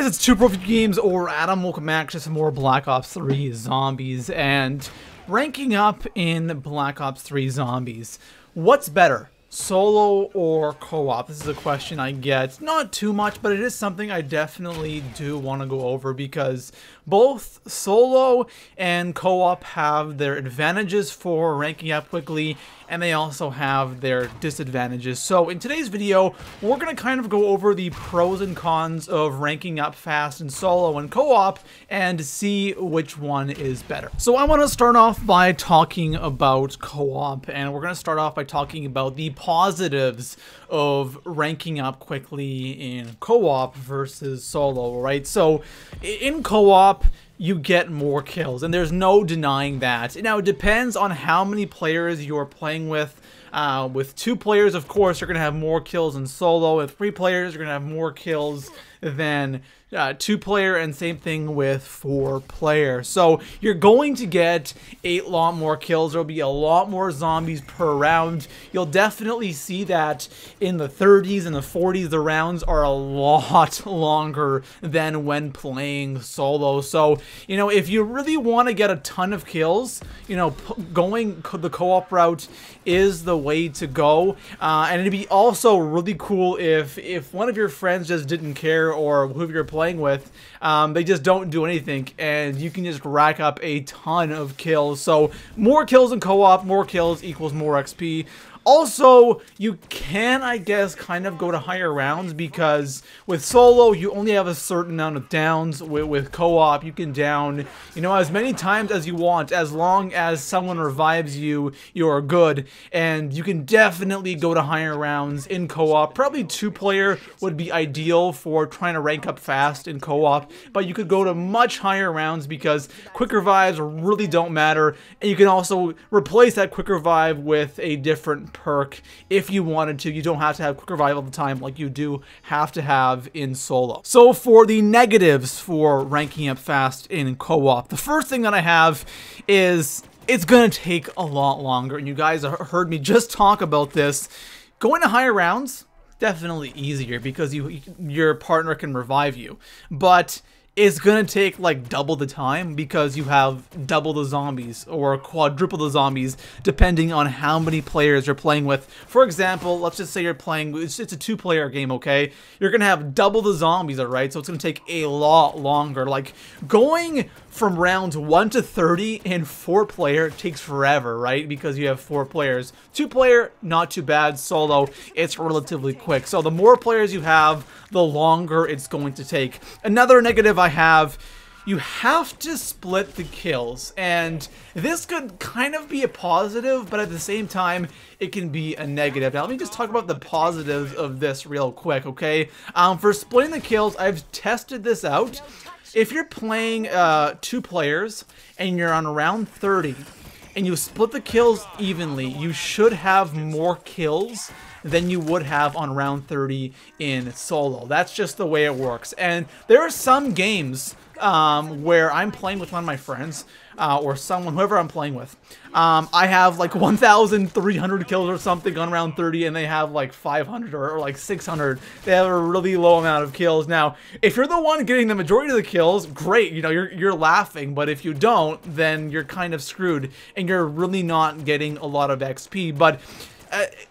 guys, it's Two Profit Games, or Adam. Welcome back to some more Black Ops 3 Zombies, and ranking up in Black Ops 3 Zombies. What's better, solo or co-op? This is a question I get not too much, but it is something I definitely do want to go over because both solo and co-op have their advantages for ranking up quickly, and they also have their disadvantages. So in today's video, we're going to kind of go over the pros and cons of ranking up fast in solo and co-op and see which one is better. So I want to start off by talking about co-op, and we're going to start off by talking about the positives of ranking up quickly in co-op versus solo, right? So in co-op, you get more kills, and there's no denying that. Now, it depends on how many players you're playing with. With 2 players, of course, you're going to have more kills in solo. With 3 players, you're going to have more kills than 2-player, and same thing with 4-player. So you're going to get a lot more kills. There'll be a lot more zombies per round. You'll definitely see that in the 30s and the 40s. The rounds are a lot longer than when playing solo. So, you know, if you really want to get a ton of kills, you know, going the co-op route is the way to go. And it'd be also really cool if one of your friends just didn't care, or who you're playing with, they just don't do anything, and you can just rack up a ton of kills. So more kills in co-op, more kills equals more XP. Also, you can, I guess, kind of go to higher rounds, because with solo, you only have a certain amount of downs. With co-op, you can down, you know, as many times as you want. As long as someone revives you, you're good. And you can definitely go to higher rounds in co-op. Probably 2-player would be ideal for trying to rank up fast in co-op, but you could go to much higher rounds because quick revives really don't matter. And you can also replace that quick revive with a different perk if you wanted to. You don't have to have quick revive all the time like you do have to have in solo. So for the negatives for ranking up fast in co-op, the first thing that I have is it's gonna take a lot longer, and you guys heard me just talk about this. Going to higher rounds, definitely easier because your partner can revive you, but it's gonna take like double the time because you have double the zombies or quadruple the zombies depending on how many players you're playing with. For example, let's just say you're playing, it's a 2-player game, okay? You're gonna have double the zombies, alright? So it's gonna take a lot longer. Like, going from rounds 1 to 30 in 4-player takes forever, right? Because you have 4 players. 2-player, not too bad. Solo, it's relatively quick. So the more players you have, the longer it's going to take. Another negative I have, you have to split the kills, and this could kind of be a positive, but at the same time it can be a negative. Now let me just talk about the positives of this real quick, okay? For splitting the kills, I've tested this out. If you're playing 2 players and you're on round 30 and you split the kills evenly, you should have more kills than you would have on round 30 in solo. That's just the way it works. And there are some games where I'm playing with one of my friends or someone, whoever I'm playing with. I have like 1,300 kills or something on round 30, and they have like 500 or like 600. They have a really low amount of kills. Now, if you're the one getting the majority of the kills, great, you know, you're laughing. But if you don't, then you're kind of screwed, and you're really not getting a lot of XP. But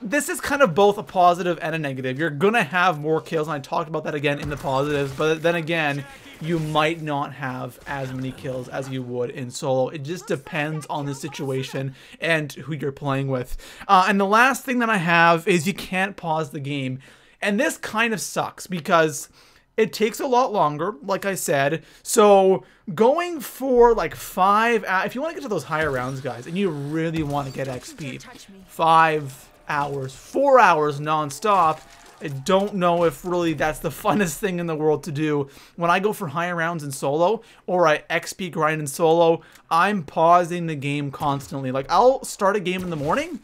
this is kind of both a positive and a negative. You're gonna have more kills, and I talked about that again in the positives, but then again, you might not have as many kills as you would in solo. It just depends on the situation and who you're playing with. And the last thing that I have is you can't pause the game. And this kind of sucks because it takes a lot longer, like I said. So going for like 5, if you want to get to those higher rounds, guys, and you really want to get XP, 5 hours, 4 hours non-stop, I don't know if really that's the funnest thing in the world to do. When I go for higher rounds in solo, or I XP grind in solo, I'm pausing the game constantly. Like, I'll start a game in the morning,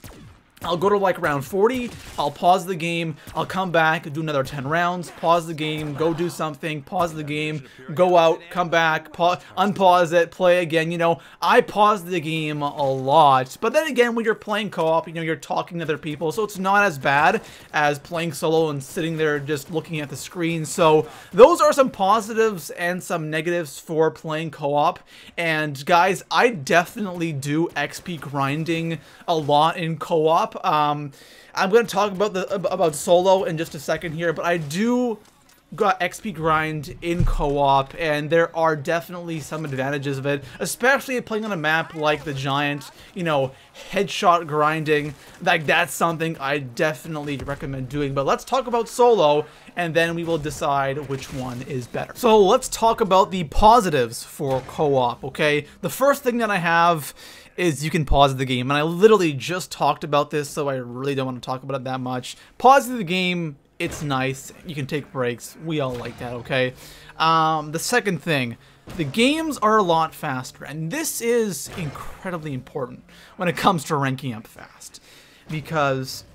I'll go to like round 40, I'll pause the game, I'll come back, do another 10 rounds, pause the game, go do something, pause the game, go out, come back, unpause it, play again. You know, I pause the game a lot, but then again, when you're playing co-op, you know, you're talking to other people, so it's not as bad as playing solo and sitting there just looking at the screen. So those are some positives and some negatives for playing co-op. And guys, I definitely do XP grinding a lot in co-op. I'm going to talk about solo in just a second here, but I do got XP grind in co-op, and there are definitely some advantages of it, especially playing on a map like the Giant. You know, headshot grinding, like that's something I definitely recommend doing. But let's talk about solo, and then we will decide which one is better. So let's talk about the positives for co-op, okay? The first thing that I have is you can pause the game, and I literally just talked about this, so I really don't want to talk about it that much. Pause the game, it's nice. You can take breaks. We all like that, okay? The second thing, the games are a lot faster, and this is incredibly important when it comes to ranking up fast, because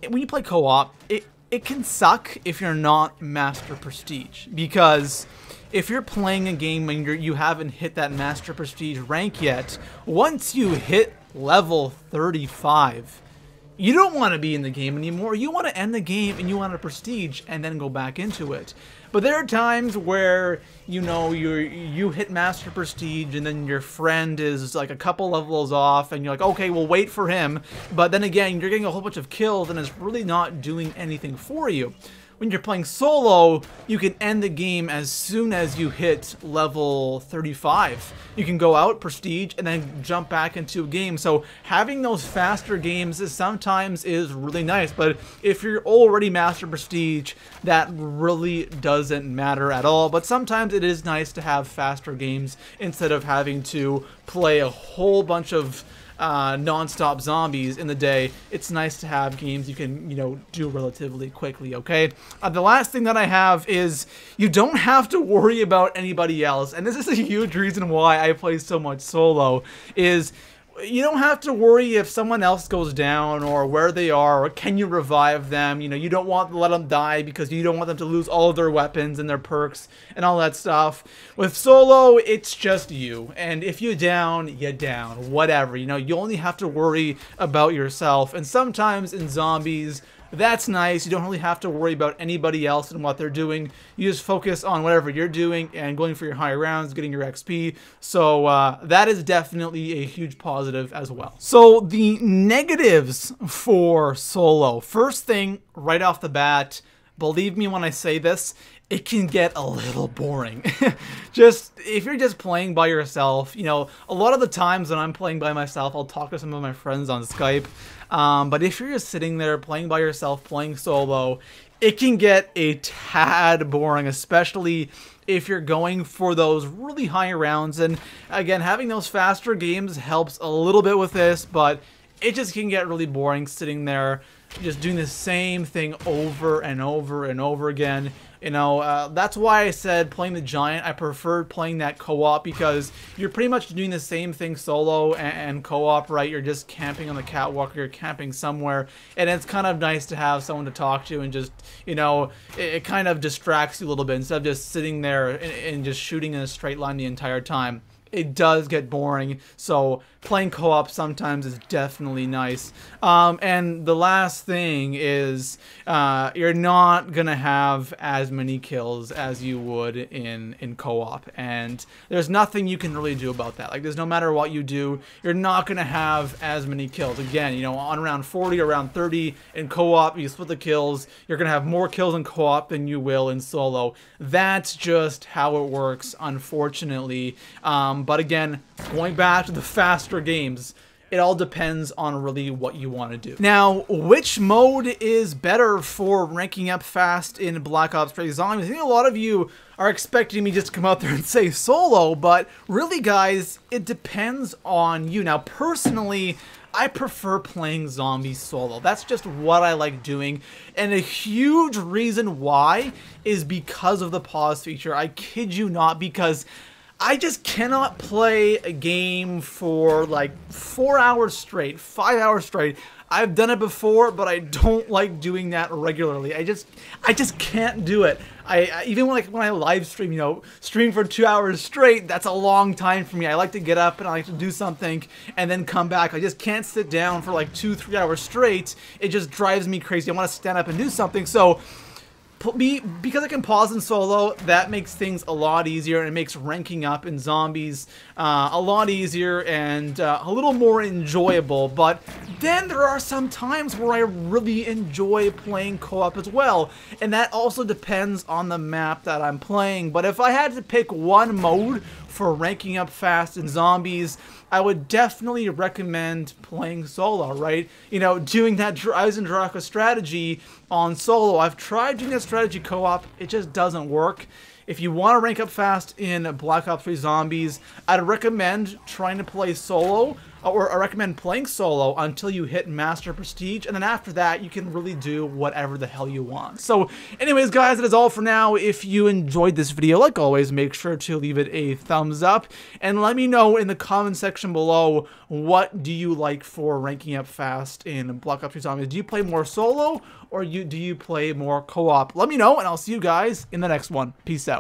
when you play co-op, it can suck if you're not Master Prestige, because if you're playing a game and you haven't hit that Master Prestige rank yet, once you hit level 35, you don't want to be in the game anymore. You want to end the game and you want a Prestige and then go back into it. But there are times where, you know, you hit Master Prestige and then your friend is like a couple levels off and you're like, okay, we'll wait for him. But then again, you're getting a whole bunch of kills and it's really not doing anything for you. When you're playing solo, you can end the game as soon as you hit level 35. You can go out, prestige, and then jump back into a game. So having those faster games sometimes is really nice, but if you're already Master Prestige, that really doesn't matter at all. But sometimes it is nice to have faster games instead of having to play a whole bunch of non-stop zombies in the day. It's nice to have games you can, you know, do relatively quickly, okay? The last thing that I have is you don't have to worry about anybody else, and this is a huge reason why I play so much solo, is you don't have to worry if someone else goes down or where they are or can you revive them. You know, you don't want to let them die because you don't want them to lose all of their weapons and their perks and all that stuff. With solo, it's just you. And if you're down, whatever. You know, you only have to worry about yourself. And sometimes in zombies, that's nice. You don't really have to worry about anybody else and what they're doing. You just focus on whatever you're doing and going for your high rounds, getting your XP. So that is definitely a huge positive as well. So the negatives for solo. First thing, right off the bat, believe me when I say this, it can get a little boring. Just, if you're just playing by yourself, you know, a lot of the times when I'm playing by myself, I'll talk to some of my friends on Skype. But if you're just sitting there playing by yourself, playing solo, it can get a tad boring, especially if you're going for those really high rounds. And again, having those faster games helps a little bit with this, but it just can get really boring sitting there just doing the same thing over and over and over again. You know, that's why I said playing the Giant, I preferred playing that co-op, because you're pretty much doing the same thing solo and co-op, right? You're just camping on the catwalk, you're camping somewhere, and it's kind of nice to have someone to talk to and just, you know, it kind of distracts you a little bit instead of just sitting there and just shooting in a straight line the entire time. It does get boring, so playing co-op sometimes is definitely nice. And the last thing is you're not gonna have as many kills as you would in co-op, and there's nothing you can really do about that. Like, there's no matter what you do, you're not gonna have as many kills. Again, you know, on around 40, around 30 in co-op, you split the kills, you're gonna have more kills in co-op than you will in solo. That's just how it works, unfortunately. But again, going back to the faster games, it all depends on really what you want to do. Now, which mode is better for ranking up fast in Black Ops 3 Zombies? I think a lot of you are expecting me just to come out there and say solo, but really, guys, it depends on you. Now, personally, I prefer playing zombies solo. That's just what I like doing, and a huge reason why is because of the pause feature. I kid you not, because I just cannot play a game for like 4 hours straight, 5 hours straight. I've done it before, but I don't like doing that regularly. I just can't do it. I even when I live stream, you know, stream for 2 hours straight, that's a long time for me. I like to get up and I like to do something and then come back. I just can't sit down for like 2-3 hours straight. It just drives me crazy. I want to stand up and do something. So because I can pause in solo, that makes things a lot easier, and it makes ranking up in zombies a lot easier and a little more enjoyable. But then there are some times where I really enjoy playing co-op as well, and that also depends on the map that I'm playing. But if I had to pick one mode for ranking up fast in zombies, I would definitely recommend playing solo, right? You know, doing that Eisendrache strategy on solo. I've tried doing that strategy co-op. It just doesn't work. If you want to rank up fast in Black Ops 3 Zombies, I'd recommend trying to play solo, or I recommend playing solo until you hit Master Prestige, and then after that, you can really do whatever the hell you want. So, anyways, guys, that is all for now. If you enjoyed this video, like always, make sure to leave it a thumbs up, and let me know in the comment section below, what do you like for ranking up fast in Black Ops 3 Zombies? Do you play more solo, or do you play more co-op? Let me know, and I'll see you guys in the next one. Peace out.